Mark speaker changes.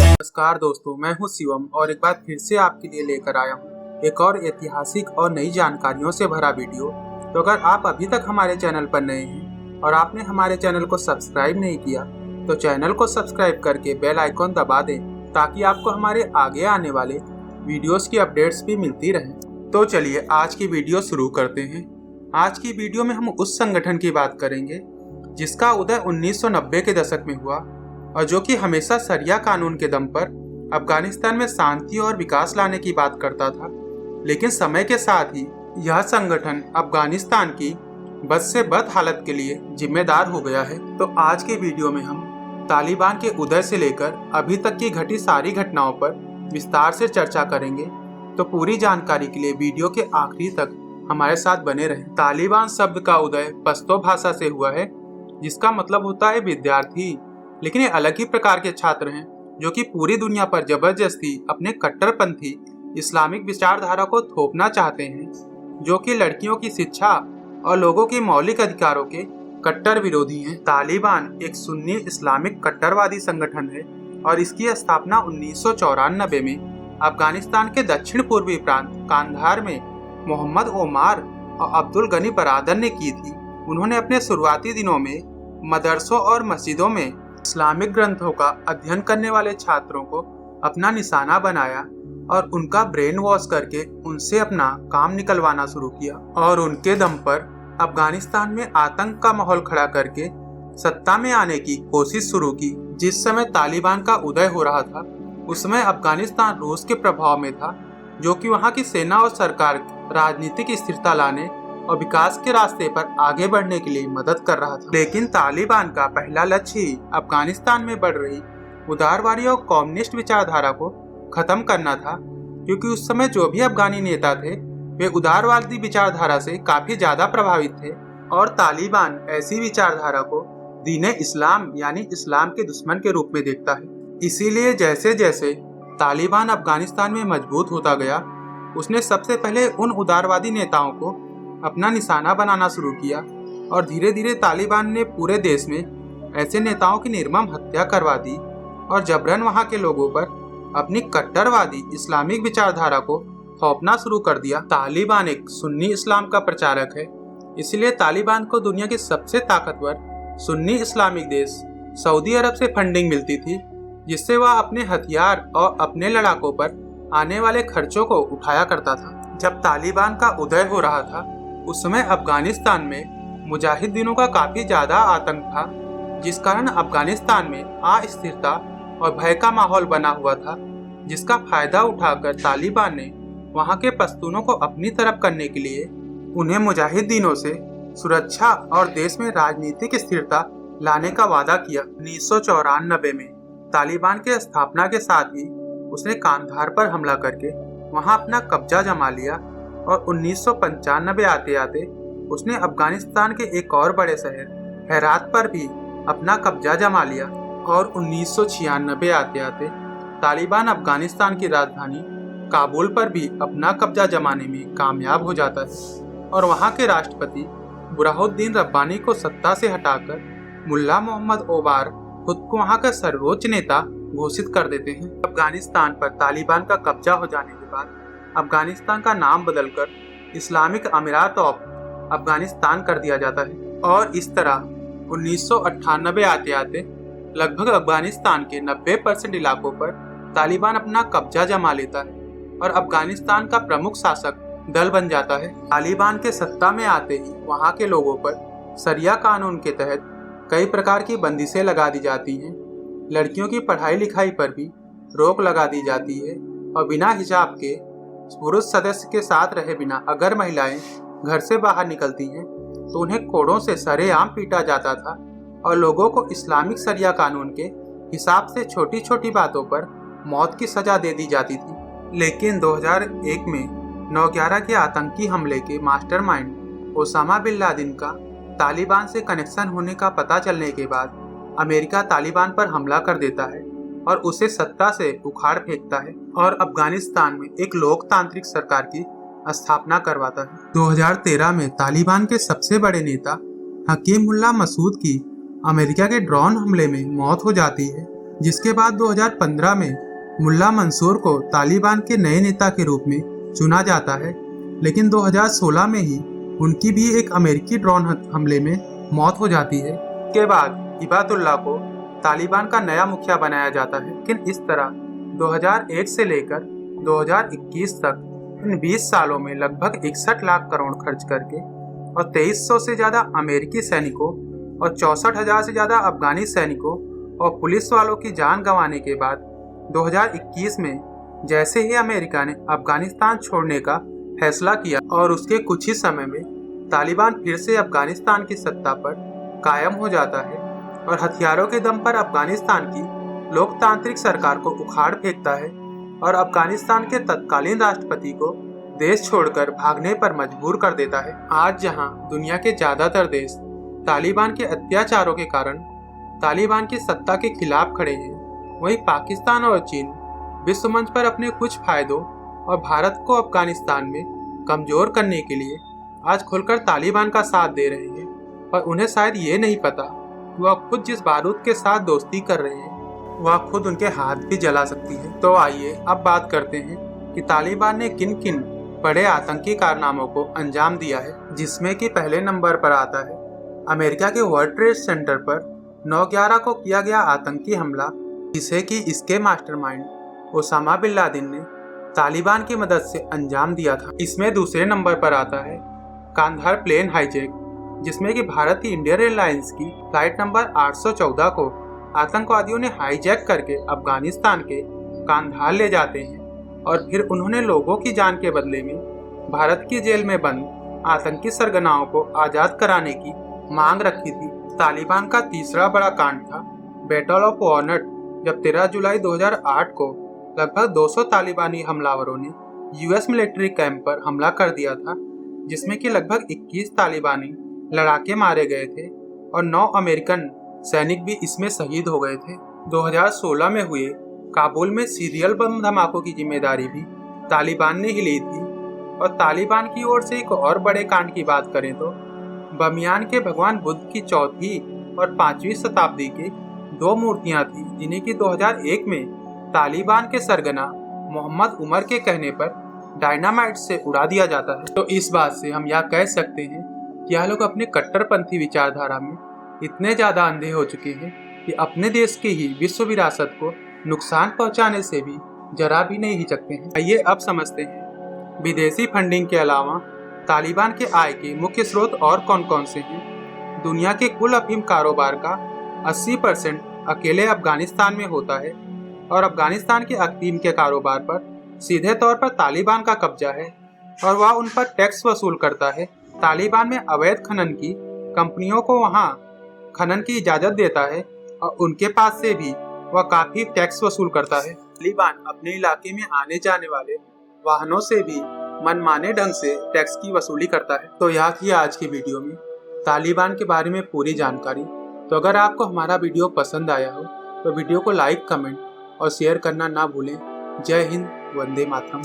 Speaker 1: नमस्कार दोस्तों, मैं हूं शिवम और एक बार फिर से आपके लिए लेकर आया हूं एक और ऐतिहासिक और नई जानकारियों से भरा वीडियो। तो अगर आप अभी तक हमारे चैनल पर नए हैं और आपने हमारे चैनल को सब्सक्राइब नहीं किया तो चैनल को सब्सक्राइब करके बेल आइकॉन दबा दें ताकि आपको हमारे आगे आने वाले वीडियोस की अपडेट्स भी मिलती रहें। तो चलिए आज की वीडियो शुरू करते हैं। आज की वीडियो में हम उस संगठन की बात करेंगे जिसका उदय 1990 के दशक में हुआ और जो कि हमेशा शरिया कानून के दम पर अफगानिस्तान में शांति और विकास लाने की बात करता था, लेकिन समय के साथ ही यह संगठन अफगानिस्तान की बद से बद हालत के लिए जिम्मेदार हो गया है। तो आज के वीडियो में हम तालिबान के उदय से लेकर अभी तक की घटी सारी घटनाओं पर विस्तार से चर्चा करेंगे। तो पूरी जानकारी के लिए वीडियो के आखिरी तक हमारे साथ बने रहें। तालिबान शब्द का उदय पश्तो भाषा से हुआ है जिसका मतलब होता है विद्यार्थी, लेकिन ये अलग ही प्रकार के छात्र हैं जो कि पूरी दुनिया पर जबरदस्ती अपने कट्टरपंथी इस्लामिक विचारधारा को थोपना चाहते हैं, जो कि लड़कियों की शिक्षा और लोगों के मौलिक अधिकारों के कट्टर विरोधी हैं। तालिबान एक सुन्नी इस्लामिक कट्टरवादी संगठन है और इसकी स्थापना 1994 में अफगानिस्तान के दक्षिण पूर्वी प्रांत कांधार में मोहम्मद ओमार और अब्दुल गनी बरादर ने की थी। उन्होंने अपने शुरुआती दिनों में मदरसों और मस्जिदों में इस्लामिक ग्रंथों का अध्ययन करने वाले छात्रों को अपना निशाना बनाया और उनका ब्रेन वॉश करके उनसे अपना काम निकलवाना शुरू किया और उनके दम पर अफगानिस्तान में आतंक का माहौल खड़ा करके सत्ता में आने की कोशिश शुरू की। जिस समय तालिबान का उदय हो रहा था उस समय अफगानिस्तान रूस के प्रभाव में था, जो कि वहाँ की सेना और सरकार राजनीतिक स्थिरता लाने और विकास के रास्ते पर आगे बढ़ने के लिए मदद कर रहा था। लेकिन तालिबान का पहला लक्ष्य ही अफगानिस्तान में बढ़ रही उदारवादी और कम्युनिस्ट विचारधारा को खत्म करना था, क्योंकि उस समय जो भी अफगानी नेता थे वे उदारवादी विचारधारा से काफी ज्यादा प्रभावित थे और तालिबान ऐसी विचारधारा को दीन इस्लाम यानी इस्लाम के दुश्मन के रूप में देखता है। इसीलिए जैसे जैसे तालिबान अफगानिस्तान में मजबूत होता गया, उसने सबसे पहले उन उदारवादी नेताओं को अपना निशाना बनाना शुरू किया और धीरे धीरे तालिबान ने पूरे देश में ऐसे नेताओं की निर्मम हत्या करवा दी और जबरन वहां के लोगों पर अपनी कट्टरवादी इस्लामिक विचारधारा को थोपना शुरू कर दिया। तालिबान एक सुन्नी इस्लाम का प्रचारक है, इसलिए तालिबान को दुनिया के सबसे ताकतवर सुन्नी इस्लामिक देश सऊदी अरब से फंडिंग मिलती थी, जिससे वह अपने हथियार और अपने लड़ाकों पर आने वाले खर्चों को उठाया करता था। जब तालिबान का उदय हो रहा था उस समय अफगानिस्तान में मुजाहिदीनों का काफी ज्यादा आतंक था, जिस कारण अफगानिस्तान में अस्थिरता और भय का माहौल बना हुआ था, जिसका फायदा उठाकर तालिबान ने वहां के पश्तूनों को अपनी तरफ करने के लिए उन्हें मुजाहिदीनों से सुरक्षा और देश में राजनीतिक स्थिरता लाने का वादा किया। 1994 में तालिबान के स्थापना के साथ ही उसने कांधार पर हमला करके वहां अपना कब्जा जमा लिया और 1995 आते आते उसने अफगानिस्तान के एक और बड़े शहर हेरात पर भी अपना कब्जा जमा लिया और 1996 आते आते तालिबान अफगानिस्तान की राजधानी काबुल पर भी अपना कब्जा जमाने में कामयाब हो जाता है और वहां के राष्ट्रपति बुरहानुद्दीन रब्बानी को सत्ता से हटाकर मुल्ला मोहम्मद ओमार खुद को वहां का सर्वोच्च नेता घोषित कर देते हैं। अफगानिस्तान पर तालिबान का कब्जा हो जाने के बाद अफगानिस्तान का नाम बदलकर इस्लामिक अमीरात ऑफ अफगानिस्तान कर दिया जाता है और इस तरह 1998 आते आते लगभग अफगानिस्तान के 90% इलाकों पर तालिबान अपना कब्जा जमा लेता है और अफगानिस्तान का प्रमुख शासक दल बन जाता है। तालिबान के सत्ता में आते ही वहां के लोगों पर शरिया कानून के तहत कई प्रकार की बंदिशें लगा दी जाती हैं। लड़कियों की पढ़ाई लिखाई पर भी रोक लगा दी जाती है और बिना हिजाब के पुरुष सदस्य के साथ रहे बिना अगर महिलाएं घर से बाहर निकलती हैं तो उन्हें कोड़ों से सरेआम पीटा जाता था और लोगों को इस्लामिक शरिया कानून के हिसाब से छोटी छोटी बातों पर मौत की सजा दे दी जाती थी। लेकिन 2001 में 9/11 के आतंकी हमले के मास्टरमाइंड ओसामा बिन लादेन का तालिबान से कनेक्शन होने का पता चलने के बाद अमेरिका तालिबान पर हमला कर देता है और उसे सत्ता से उखाड़ फेंकता है और अफगानिस्तान में एक लोकतांत्रिक सरकार की स्थापना करवाता है। 2013 में तालिबान के सबसे बड़े नेता हकीमुल्लाह मसूद की अमेरिका के ड्रोन हमले में मौत हो जाती है, जिसके बाद 2015 में मुल्ला मंसूर को तालिबान के नए नेता के रूप में चुना जाता है। लेकिन 2016 में ही उनकी भी एक अमेरिकी ड्रोन हमले में मौत हो जाती है। इसके बाद हिबातुल्लाह को तालिबान का नया मुखिया बनाया जाता है। लेकिन इस तरह 2001 से लेकर 2021 तक इन 20 सालों में लगभग 61 लाख करोड़ खर्च करके और 2300 से ज़्यादा अमेरिकी सैनिकों और 64,000 से ज़्यादा अफगानी सैनिकों और पुलिस वालों की जान गंवाने के बाद 2021 में जैसे ही अमेरिका ने अफगानिस्तान छोड़ने का फैसला किया और उसके कुछ ही समय में तालिबान फिर से अफगानिस्तान की सत्ता पर कायम हो जाता है और हथियारों के दम पर अफगानिस्तान की लोकतांत्रिक सरकार को उखाड़ फेंकता है और अफगानिस्तान के तत्कालीन राष्ट्रपति को देश छोड़कर भागने पर मजबूर कर देता है। आज जहां दुनिया के ज्यादातर देश तालिबान के अत्याचारों के कारण तालिबान की सत्ता के खिलाफ खड़े हैं, वहीं पाकिस्तान और चीन विश्व मंच पर अपने कुछ फायदों और भारत को अफगानिस्तान में कमजोर करने के लिए आज खुलकर तालिबान का साथ दे रहे हैं। पर उन्हें शायद ये नहीं पता कि वह खुद जिस बारूद के साथ दोस्ती कर रहे हैं वह खुद उनके हाथ भी जला सकती है। तो आइए अब बात करते हैं कि तालिबान ने किन किन बड़े आतंकी कारनामों को अंजाम दिया है, जिसमें कि पहले नंबर पर आता है अमेरिका के वर्ल्ड ट्रेड सेंटर पर 9/11 को किया गया आतंकी हमला, जिसे कि इसके मास्टरमाइंड ओसामा बिन लादेन ने तालिबान की मदद से अंजाम दिया था। इसमें दूसरे नंबर पर आता है कांधार प्लेन हाईजैक, जिसमें कि भारत की इंडियन एयरलाइंस की फ्लाइट नंबर 814 को आतंकवादियों ने हाईजैक करके अफगानिस्तान के कांधार ले जाते हैं और फिर उन्होंने लोगों की जान के बदले में भारत की जेल में बंद आतंकी सरगनाओं को आज़ाद कराने की मांग रखी थी। तालिबान का तीसरा बड़ा कांड था बैटल ऑफ वॉर्नट, जब 13 जुलाई 2008 को लगभग 200 तालिबानी हमलावरों ने यूएस मिलिट्री कैंप पर हमला कर दिया था, जिसमें कि लगभग 21 तालिबानी लड़ाके मारे गए थे और 9 अमेरिकन सैनिक भी इसमें शहीद हो गए थे। 2016 में हुए काबुल में सीरियल बम धमाकों की जिम्मेदारी भी तालिबान ने ही ली थी। और तालिबान की ओर से एक और बड़े कांड की बात करें तो बमियान के भगवान बुद्ध की 4वीं और 5वीं शताब्दी की 2 मूर्तियां थी, जिन्हें कि 2001 में तालिबान के सरगना मोहम्मद उमर के कहने पर डायनामाइट से उड़ा दिया जाता है। तो इस बात से हम यह कह सकते हैं कि यह लोग अपने कट्टरपंथी विचारधारा में इतने ज्यादा अंधे हो चुके हैं कि अपने देश की ही विश्व विरासत को नुकसान पहुंचाने से भी जरा भी नहीं हिचकते हैं। आइए अब समझते हैं विदेशी फंडिंग के अलावा तालिबान के आय के मुख्य स्रोत और कौन कौन से हैं। दुनिया के कुल अफीम कारोबार का 80% अकेले अफगानिस्तान में होता है और अफगानिस्तान के अफीम के कारोबार पर सीधे तौर पर तालिबान का कब्जा है और वह उन पर टैक्स वसूल करता है। तालिबान में अवैध खनन की कंपनियों को वहां खनन की इजाजत देता है और उनके पास से भी वह काफी टैक्स वसूल करता है। तालिबान अपने इलाके में आने जाने वाले वाहनों से भी मनमाने ढंग से टैक्स की वसूली करता है। तो यह थी आज की वीडियो में तालिबान के बारे में पूरी जानकारी। तो अगर आपको हमारा वीडियो पसंद आया हो तो वीडियो को लाइक, कमेंट और शेयर करना ना भूलें। जय हिंद, वंदे मातरम।